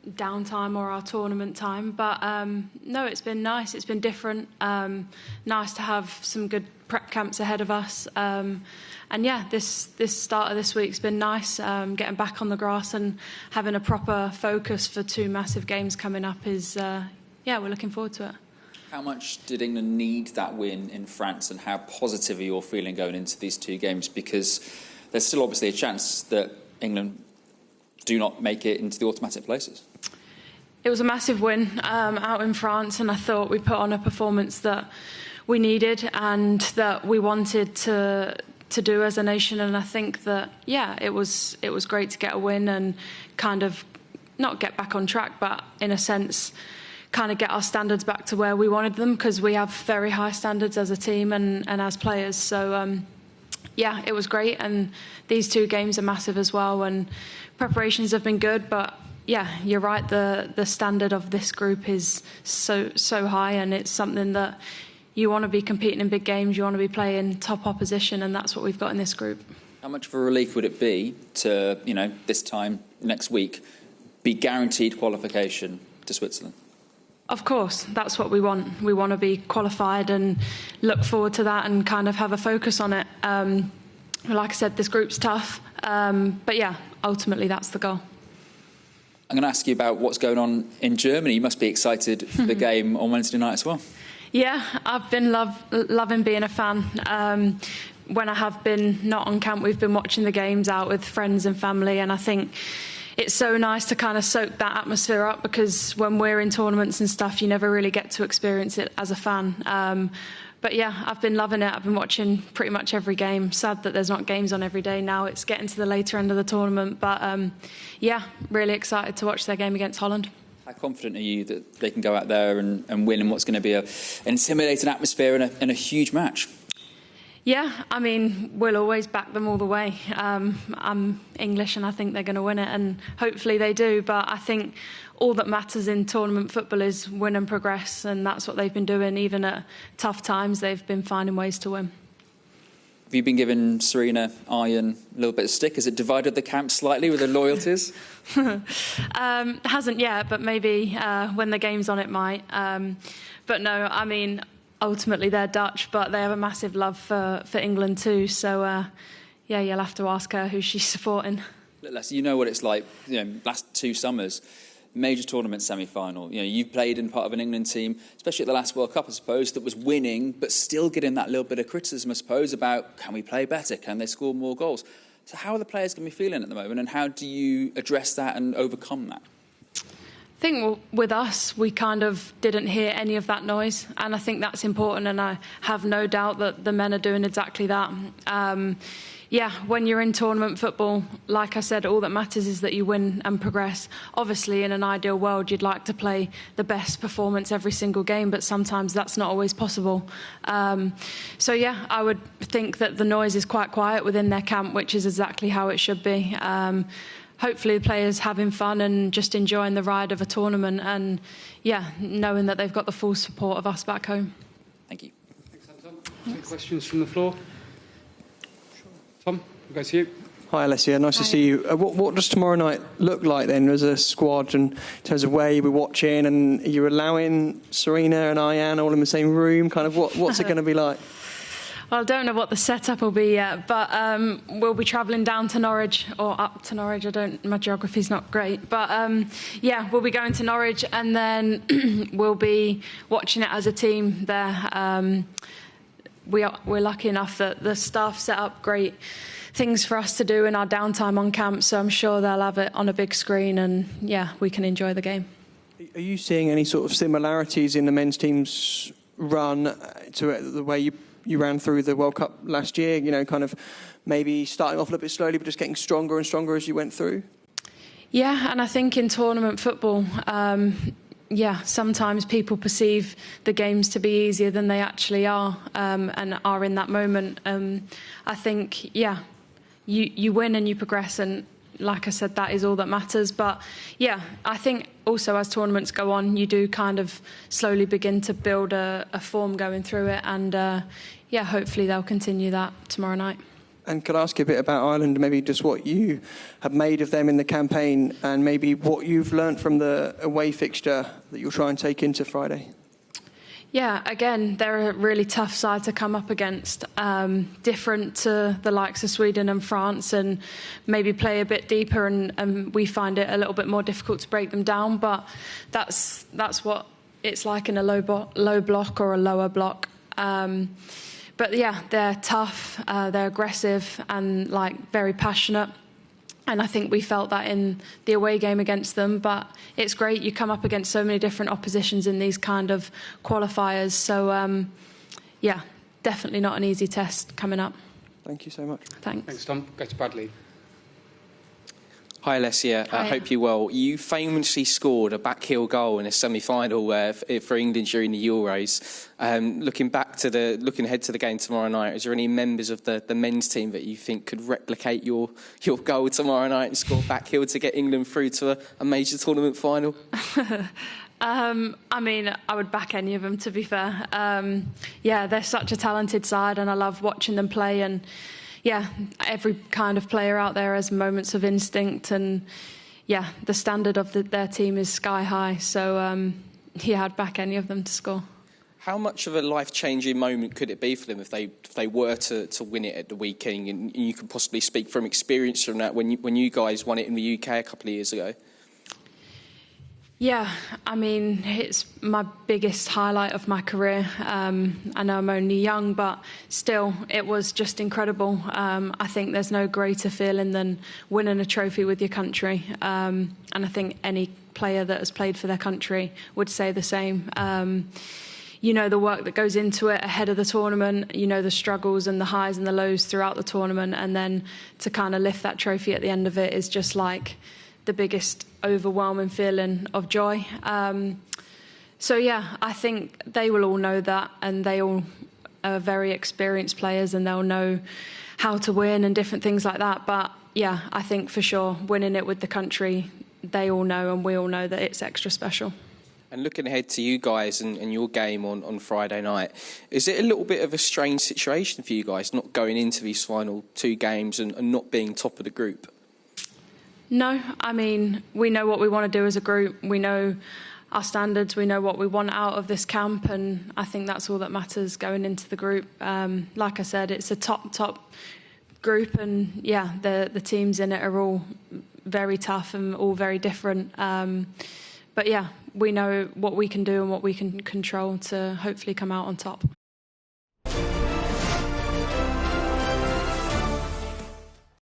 downtime or our tournament time, but no, it's been nice. It's been different. Nice to have some good prep camps ahead of us, and yeah, this start of this week's been nice. Getting back on the grass and having a proper focus for 2 massive games coming up is we're looking forward to it. How much did England need that win in France, and how positive are you feeling going into these 2 games? Because there's still obviously a chance that England do not make it into the automatic places. It was a massive win out in France, and I thought we put on a performance that we needed and that we wanted to do as a nation. And I think that it was great to get a win and kind of not get back on track, but in a sense kind of get our standards back to where we wanted them, because we have very high standards as a team and as players. So it was great, and these 2 games are massive as well, and preparations have been good, but you're right, the standard of this group is so high, and it's something that you want to be competing in big games, you want to be playing top opposition, and that's what we've got in this group. How much of a relief would it be to, this time next week, be guaranteed qualification to Switzerland? Of course, that's what we want. We want to be qualified and look forward to that and kind of have a focus on it. Like I said, this group's tough, but ultimately that's the goal. I'm going to ask you about what's going on in Germany. You must be excited for the game on Wednesday night as well. Yeah, I've been loving being a fan. When I have been not on camp, we've been watching the games out with friends and family, and I think it's so nice to kind of soak that atmosphere up, because when we're in tournaments and stuff, you never really get to experience it as a fan. But I've been loving it. I've been watching pretty much every game. Sad that there's not games on every day now. It's getting to the later end of the tournament. But really excited to watch their game against Holland. How confident are you that they can go out there and win in what's going to be an intimidating atmosphere and a huge match? Yeah, I mean, we'll always back them all the way. I'm English and I think they're going to win it, and hopefully they do. But I think all that matters in tournament football is win and progress, and that's what they've been doing. Even at tough times, they've been finding ways to win. Have you been giving Serena Iron a little bit of stick? Has it divided the camp slightly with the loyalties? Hasn't yet, but maybe when the game's on it might. But no, I mean, ultimately they're Dutch, but they have a massive love for England too. So, you'll have to ask her who she's supporting. Alessia, you know what it's like, last 2 summers, major tournament semi-final. You've played in part of an England team, especially at the last World Cup, I suppose, that was winning, but still getting that little bit of criticism, I suppose, about can we play better? Can they score more goals? So how are the players going to be feeling at the moment, and how do you address that and overcome that? I think with us, we kind of didn't hear any of that noise, and I think that's important, and I have no doubt that the men are doing exactly that. When you're in tournament football, like I said, all that matters is that you win and progress. Obviously, in an ideal world, you'd like to play the best performance every single game, but sometimes that's not always possible. I would think that the noise is quite quiet within their camp, which is exactly how it should be. Hopefully the players having fun and just enjoying the ride of a tournament, and knowing that they've got the full support of us back home. Thank you. Thanks, Tom. Any questions from the floor? Tom, we'll go to you. Hi Alessia, nice to see you. What does tomorrow night look like then as a squad, and in terms of where you'll be watching, and you're allowing Serena and Ian all in the same room? Kind of what's it going to be like? Well, I don't know what the setup will be yet, but we'll be travelling down to Norwich, or up to Norwich. My geography's not great. But we'll be going to Norwich, and then we'll be watching it as a team there. We're lucky enough that the staff set up great things for us to do in our downtime on camp, so I'm sure they'll have it on a big screen, and we can enjoy the game. Are you seeing any sort of similarities in the men's team's run to the way you ran through the World Cup last year, kind of maybe starting off a little bit slowly but just getting stronger and stronger as you went through? Yeah, and I think in tournament football, sometimes people perceive the games to be easier than they actually are, and are in that moment. I think, you win and you progress, and like I said, that is all that matters. But I think also as tournaments go on, you do kind of slowly begin to build a form going through it, and hopefully they'll continue that tomorrow night. And could I ask you a bit about Ireland, maybe just what you have made of them in the campaign and maybe what you've learnt from the away fixture that you'll try and take into Friday? Yeah, again, they're a really tough side to come up against, different to the likes of Sweden and France, and maybe play a bit deeper, and we find it a little bit more difficult to break them down, but that's what it's like in a low block or a lower block. But yeah, they're tough, they're aggressive and very passionate. And I think we felt that in the away game against them. But it's great, you come up against so many different oppositions in these kind of qualifiers. So yeah, definitely not an easy test coming up. Thank you so much. Thanks. Thanks, Tom. Go to Bradley. Hi, Alessia. I hope you're well. You famously scored a backheel goal in a semi-final for England during the Euros. Looking ahead to the game tomorrow night, is there any members of the men's team that you think could replicate your goal tomorrow night and score backheel to get England through to a major tournament final? I mean, I would back any of them, to be fair. Yeah, they're such a talented side, and I love watching them play. And yeah, every kind of player out there has moments of instinct, and yeah, the standard of their team is sky high. So yeah, I'd back any of them to score. How much of a life-changing moment could it be for them if they were to win it at the weekend? And you could possibly speak from experience from that when you guys won it in the UK a couple of years ago. Yeah, I mean, it's my biggest highlight of my career. I know I'm only young, but still, it was just incredible. I think there's no greater feeling than winning a trophy with your country. And I think any player that has played for their country would say the same. You know the work that goes into it ahead of the tournament, you know the struggles and the highs and the lows throughout the tournament, and then to kind of lift that trophy at the end of it is just like the biggest overwhelming feeling of joy. So yeah, I think they will all know that, and they all are very experienced players, and they'll know how to win and different things like that. But yeah, I think for sure winning it with the country, they all know and we all know that it's extra special. And looking ahead to you guys and your game on Friday night, is it a little bit of a strange situation for you guys not going into these final two games and not being top of the group? No, I mean, we know what we want to do as a group. We know our standards. We know what we want out of this camp, and I think that's all that matters going into the group. Like I said, it's a top group, and yeah, the teams in it are all very tough and all very different. But yeah, we know what we can do and what we can control to hopefully come out on top.